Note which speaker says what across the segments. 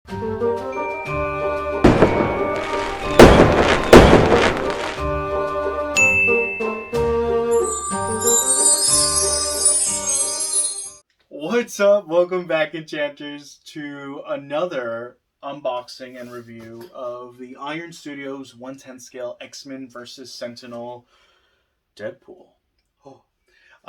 Speaker 1: What's up? Welcome back, Enchanters, to another unboxing and review of the Iron Studios 1/10 scale X-Men vs. Sentinel Deadpool. Oh.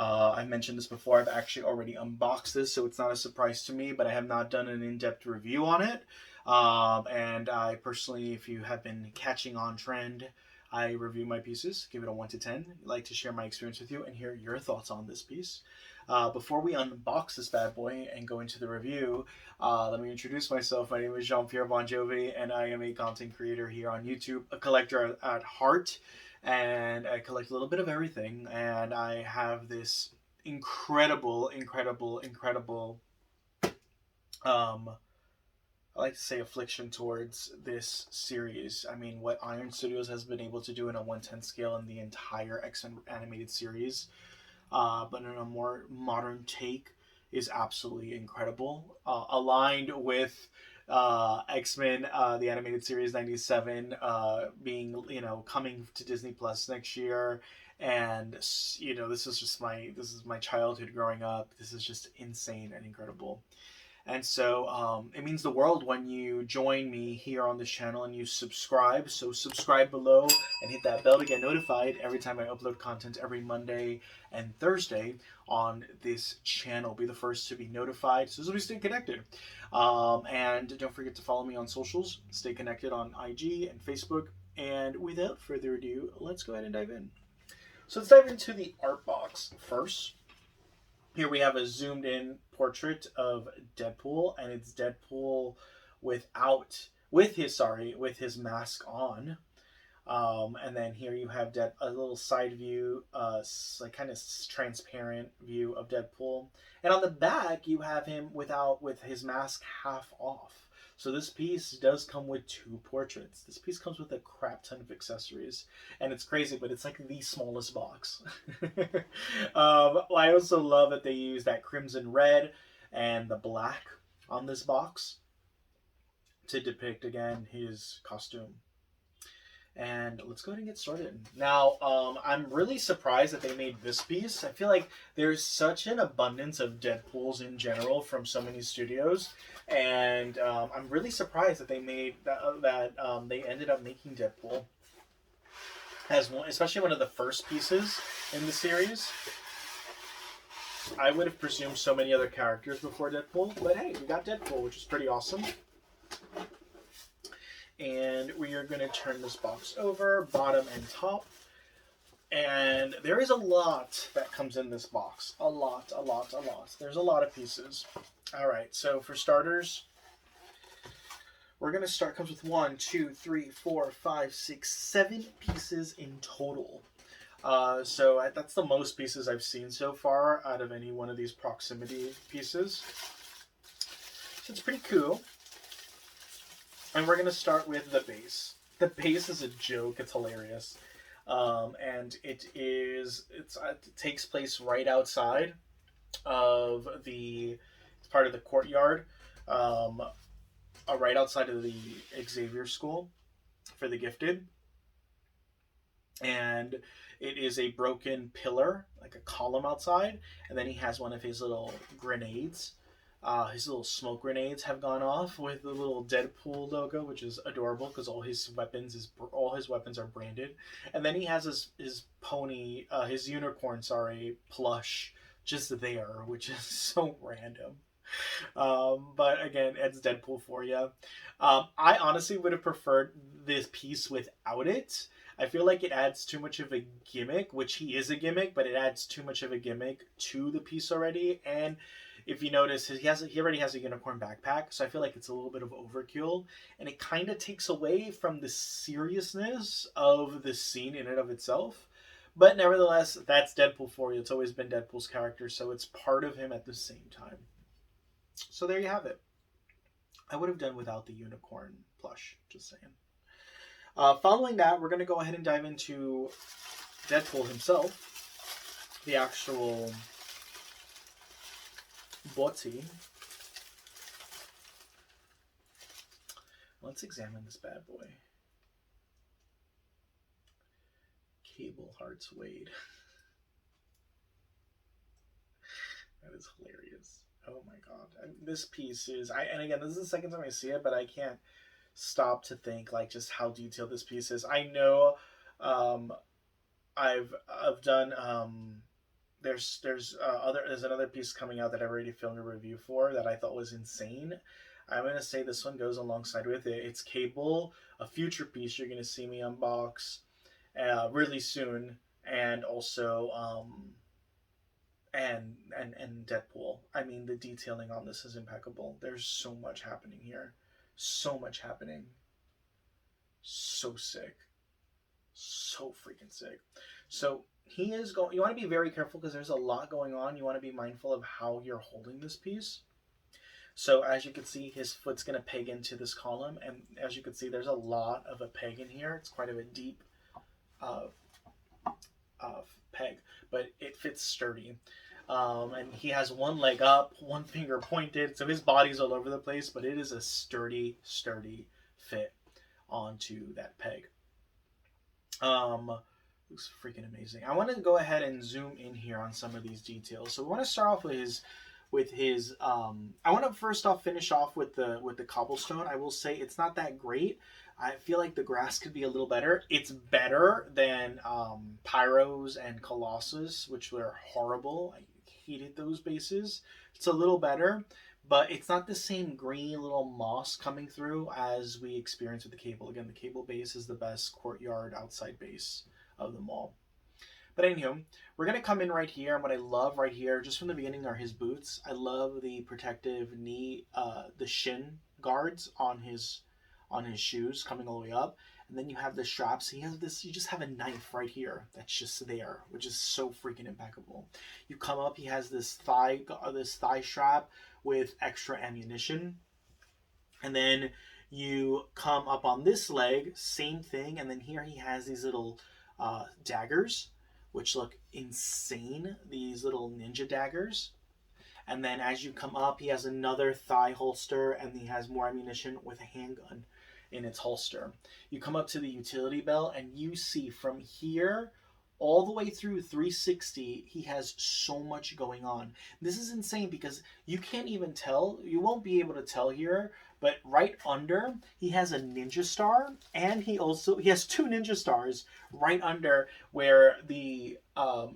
Speaker 1: I mentioned this before. I've actually already unboxed this, so it's not a surprise to me, but I have not done an in-depth review on it. And I personally, if you have been catching on trend, I review my pieces, give it a 1 to 10. I like to share my experience with you and hear your thoughts on this piece. Before we unbox this bad boy and go into the review, let me introduce myself. My name is Jean-Pierre Bon Jovi, and I am a content creator here on YouTube, a collector at heart, and I collect a little bit of everything. And I have this incredible, I like to say affliction towards this series. I mean, what Iron Studios has been able to do in a 1/10 scale in the entire X-Men animated series, but in a more modern take, is absolutely incredible. Aligned with X-Men, the animated series '97, being coming to Disney Plus next year, and this is my childhood growing up. This is just insane and incredible. And so it means the world when you join me here on this channel and you subscribe. So subscribe below and hit that bell to get notified every time I upload content every Monday and Thursday on this channel. Be the first to be notified so we stay connected. And don't forget to follow me on socials. Stay connected on IG and Facebook. And without further ado, let's go ahead and dive in. So let's dive into the art box first. Here we have a zoomed in portrait of Deadpool, and it's Deadpool with his mask on. And then here you have a little side view, like kind of transparent view of Deadpool. And on the back you have him with his mask half off. So this piece does come with 2 portraits. This piece comes with a crap ton of accessories. And it's crazy, but it's like the smallest box. I also love that they use that crimson red and the black on this box to depict, again, his costume. And let's go ahead and get started. Now, I'm really surprised that they made this piece. I feel like there's such an abundance of Deadpools in general from so many studios. And I'm really surprised that they made they ended up making Deadpool as one, especially one of the first pieces in the series. I would have presumed so many other characters before Deadpool, but hey, we got Deadpool, which is pretty awesome. And we are going to turn this box over, bottom and top. And there is a lot that comes in this box. A lot. There's a lot of pieces. All right, so for starters, we're going to start. Comes with 1, 2, 3, 4, 5, 6, 7 pieces in total. So that's the most pieces I've seen so far out of any one of these proximity pieces. So it's pretty cool. And we're going to start with the base. The base is a joke. It's hilarious. And it takes place right outside of it's part of the courtyard, right outside of the Xavier School for the Gifted. And it is a broken pillar, like a column outside. And then he has one of his little grenades. His little smoke grenades have gone off with the little Deadpool logo, which is adorable because all his weapons are branded. And then he has his pony, his unicorn, plush just there, which is so random. But again, it's Deadpool for you. I honestly would have preferred this piece without it. I feel like it adds too much of a gimmick, which he is a gimmick, but it adds too much of a gimmick to the piece already. And if you notice, he already has a unicorn backpack, so I feel like it's a little bit of overkill, and it kind of takes away from the seriousness of the scene in and of itself. But nevertheless, that's Deadpool for you. It's always been Deadpool's character, so it's part of him at the same time. So there you have it. I would have done without the unicorn plush, just saying. Following that, we're going to go ahead and dive into Deadpool himself, the actual body. Let's examine this bad boy. Cable Hearts Wade. That is hilarious. Oh my god. This piece is and again, this is the second time I see it, but I can't stop to think like just how detailed this piece is. I know um I've done there's another piece coming out that I've already filmed a review for that I thought was insane. I'm gonna say this one goes alongside with it. It's Cable, a future piece you're gonna see me unbox really soon, and also and Deadpool. I mean, the detailing on this is impeccable. There's so much happening here, so much happening, so sick, so freaking sick. So he is going. You want to be very careful because there's a lot going on. You want to be mindful of how you're holding this piece. So as you can see, his foot's going to peg into this column, and as you can see, there's a lot of a peg in here. It's quite of a deep uh, peg, but it fits sturdy. And he has one leg up, one finger pointed, so his body's all over the place, but it is a sturdy fit onto that peg. Looks freaking amazing. I want to go ahead and zoom in here on some of these details. So we want to start off with his I want to first off finish off with the cobblestone. I will say it's not that great. I feel like the grass could be a little better. It's better than Pyros and Colossus, which were horrible. I hated those bases. It's a little better, but it's not the same green little moss coming through as we experience with the Cable. Again, the Cable base is the best courtyard outside base of them all. But anywho, we're going to come in right here. And what I love right here, just from the beginning, are his boots. I love the protective knee, the shin guards on his shoes coming all the way up. And then you have the straps. He has this, you just have a knife right here that's just there, which is so freaking impeccable. You come up, he has this thigh strap with extra ammunition. And then you come up on this leg, same thing. And then here he has these little daggers, which look insane. These little ninja daggers. And then as you come up, he has another thigh holster, and he has more ammunition with a handgun in its holster. You come up to the utility belt, and you see from here all the way through 360, he has so much going on. This is insane because you can't even tell. You won't be able to tell here, but right under, he has a ninja star, and he has two ninja stars right under where the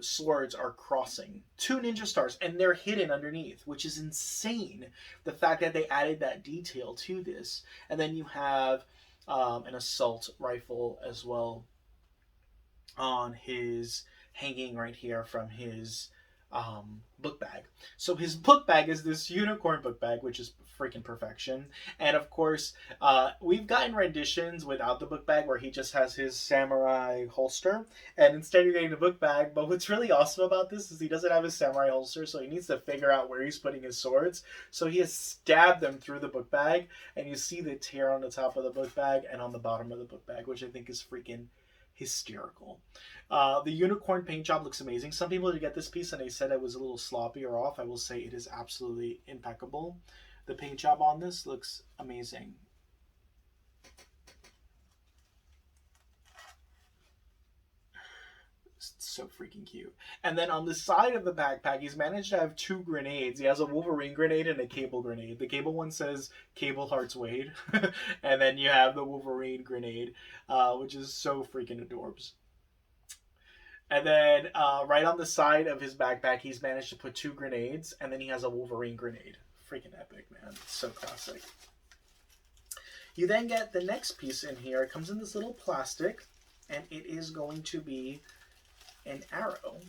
Speaker 1: swords are crossing. Two ninja stars, and they're hidden underneath, which is insane. The fact that they added that detail to this. And then you have an assault rifle as well on his hanging right here from his book bag. So his book bag is this unicorn book bag, which is freaking perfection. And of course, we've gotten renditions without the book bag where he just has his samurai holster, and instead you're getting the book bag. But what's really awesome about this is he doesn't have his samurai holster, so he needs to figure out where he's putting his swords. So he has stabbed them through the book bag, and you see the tear on the top of the book bag and on the bottom of the book bag, which I think is freaking hysterical. The unicorn paint job looks amazing. Some people did get this piece and they said it was a little sloppy or off. I will say it is absolutely impeccable. The paint job on this looks amazing. It's so freaking cute. And then on the side of the backpack, he's managed to have two grenades. He has a Wolverine grenade and a Cable grenade. The Cable one says Cable Hearts Wade. And then you have the Wolverine grenade, which is so freaking adorbs. And then right on the side of his backpack, he's managed to put two grenades, and then he has a Wolverine grenade. Freaking epic, man. It's so classic. You then get the next piece in here. It comes in this little plastic, and it is going to be an arrow.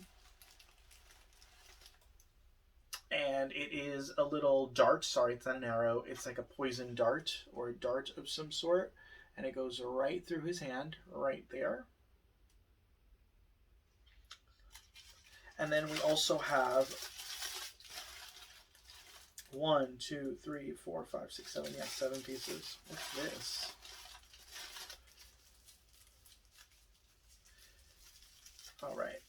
Speaker 1: And it is a little dart. Sorry, it's not an arrow. It's like a poison dart or a dart of some sort. And it goes right through his hand, right there. And then we also have 1, 2, 3, 4, 5, 6, 7. Yeah, 7 pieces. What's this? All right.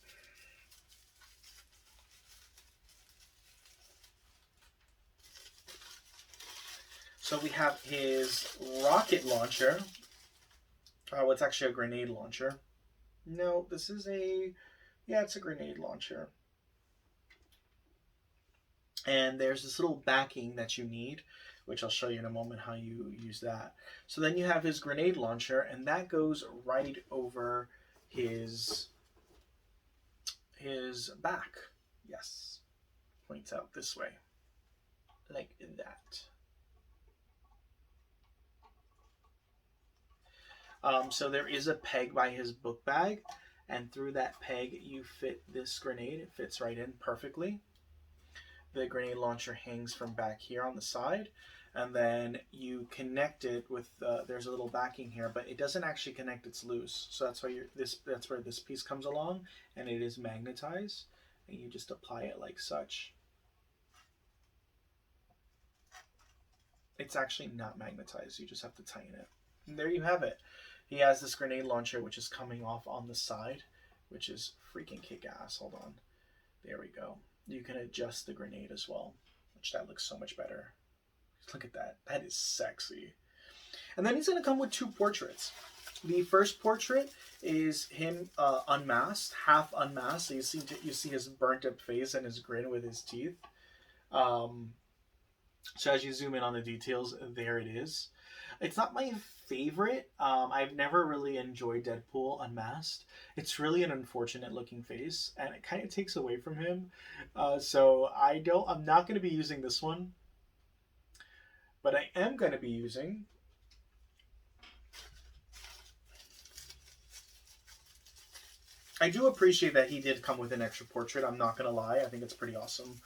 Speaker 1: So we have his rocket launcher. Oh, it's actually a grenade launcher. No, this is a... Yeah, it's a grenade launcher. And there's this little backing that you need, which I'll show you in a moment how you use that. So then you have his grenade launcher, and that goes right over his back. Yes, points out this way, like that. So there is a peg by his book bag, and through that peg you fit this grenade. It fits right in perfectly. The grenade launcher hangs from back here on the side, and then you connect it with there's a little backing here, but it doesn't actually connect, it's loose. So that's why that's where this piece comes along, and it is magnetized, and you just apply it like such. It's actually not magnetized, you just have to tighten it. And there you have it. He has this grenade launcher which is coming off on the side, which is freaking kick-ass. Hold on. There we go. You can adjust the grenade as well, which that looks so much better. Look at that. That is sexy. And then he's going to come with two portraits. The first portrait is him unmasked, half unmasked. So you see his burnt up face and his grin with his teeth. So as you zoom in on the details, there it is. It's not my favorite. I've never really enjoyed Deadpool unmasked. It's really an unfortunate looking face, and it kind of takes away from him. So I'm not going to be using this one, but I am going to be using I do appreciate that he did come with an extra portrait. I'm not going to lie. I think it's pretty awesome.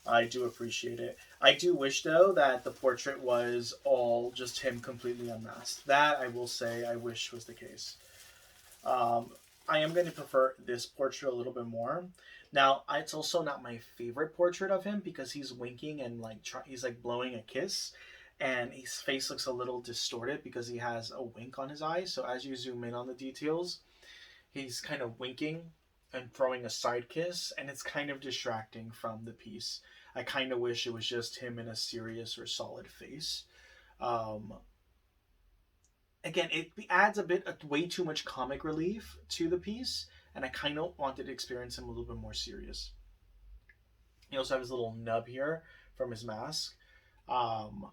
Speaker 1: I do appreciate it. I do wish, though, that the portrait was all just him completely unmasked. That, I will say, I wish was the case. I am going to prefer this portrait a little bit more. Now, it's also not my favorite portrait of him because he's winking and he's like blowing a kiss. And his face looks a little distorted because he has a wink on his eye. So as you zoom in on the details, he's kind of winking and throwing a side kiss, and it's kind of distracting from the piece. I kind of wish it was just him in a serious or solid face. Um, Again, it adds a bit, way too much comic relief to the piece, and I kind of wanted to experience him a little bit more serious. He also has his little nub here from his mask. And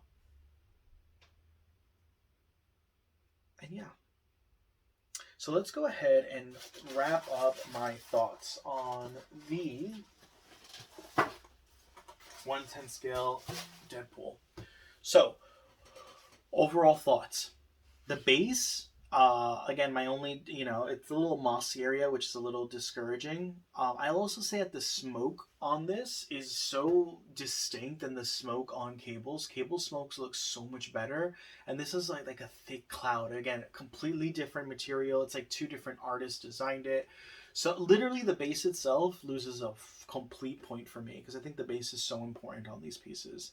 Speaker 1: yeah. So let's go ahead and wrap up my thoughts on the 1/10 scale Deadpool. So, overall thoughts. The base, again, my only, it's a little mossy area, which is a little discouraging. I'll also say that the smoke on this is so distinct than the smoke on Cable's. Cable smokes look so much better, and this is like a thick cloud. Again, completely different material. It's like two different artists designed it. So literally the base itself loses a complete point for me because I think the base is so important on these pieces.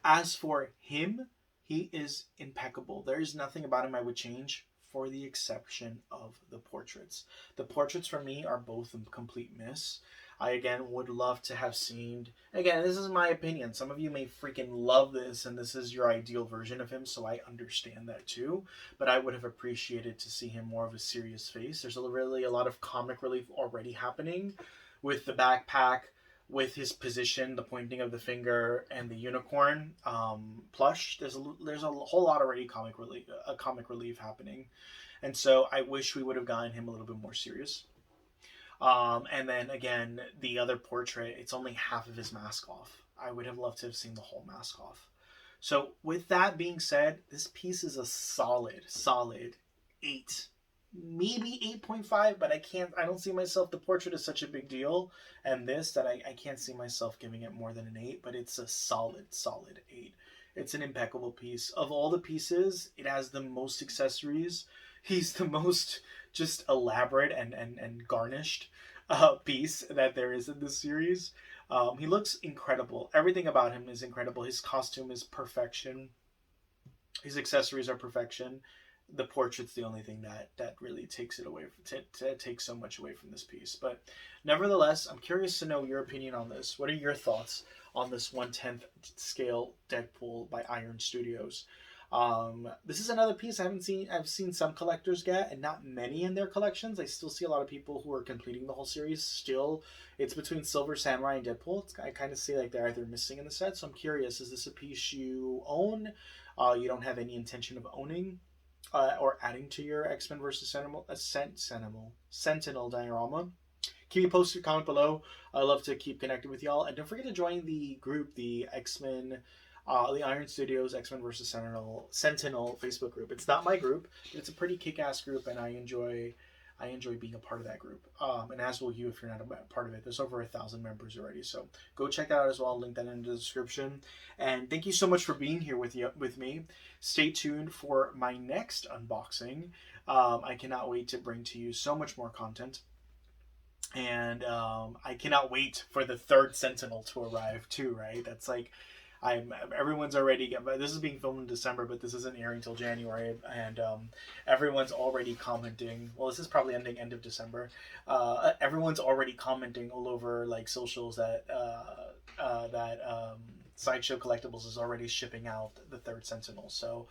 Speaker 1: As for him, he is impeccable. There is nothing about him I would change, for the exception of the portraits. The portraits for me are both a complete miss. I, again, would love to have seen... Again, this is my opinion. Some of you may freaking love this, and this is your ideal version of him, so I understand that too. But I would have appreciated to see him more of a serious face. There's really a lot of comic relief already happening with the backpack, with his position, the pointing of the finger, and the unicorn plush. There's a whole lot already comic relief happening, and so I wish we would have gotten him a little bit more serious. And then again, the other portrait, it's only half of his mask off. I would have loved to have seen the whole mask off. So with that being said, this piece is a solid 8. Maybe 8.5, but I don't see myself, the portrait is such a big deal, and this, that I can't see myself giving it more than an 8, but it's a solid 8. It's an impeccable piece. Of all the pieces, it has the most accessories. He's the most just elaborate and garnished piece that there is in this series. He looks incredible. Everything about him is incredible. His costume is perfection. His accessories are perfection. The portrait's the only thing that really takes it away, takes so much away from this piece. But nevertheless, I'm curious to know your opinion on this. What are your thoughts on this 1/10 scale Deadpool by Iron Studios. This is another piece I haven't seen. I've seen some collectors get, and not many in their collections. I still see a lot of people who are completing the whole series. Still, it's between Silver Samurai and Deadpool. I kind of see like they're either missing in the set. So I'm curious: is this a piece you own? You don't have any intention of owning or adding to your X Men versus Sentinel diorama? Keep me posted, comment below. I love to keep connected with y'all, and don't forget to join the group, the X Men, the Iron Studios X Men versus Sentinel Facebook group. It's not my group, but it's a pretty kick-ass group, and I enjoy being a part of that group. And as will you if you're not a part of it. There's over 1,000 members already, so go check that out as well. I'll link that in the description. And thank you so much for being here with me. Stay tuned for my next unboxing. I cannot wait to bring to you so much more content. And I cannot wait for the third Sentinel to arrive too. Right? That's like everyone's already. This is being filmed in December, but this isn't airing till January, and everyone's already commenting. Well, this is probably ending end of December. Everyone's already commenting all over like socials that Sideshow Collectibles is already shipping out the third Sentinel. So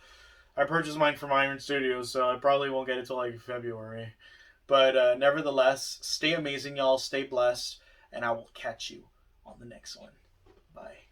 Speaker 1: I purchased mine from Iron Studios, so I probably won't get it till like February. But nevertheless, stay amazing, y'all. Stay blessed, and I will catch you on the next one. Bye.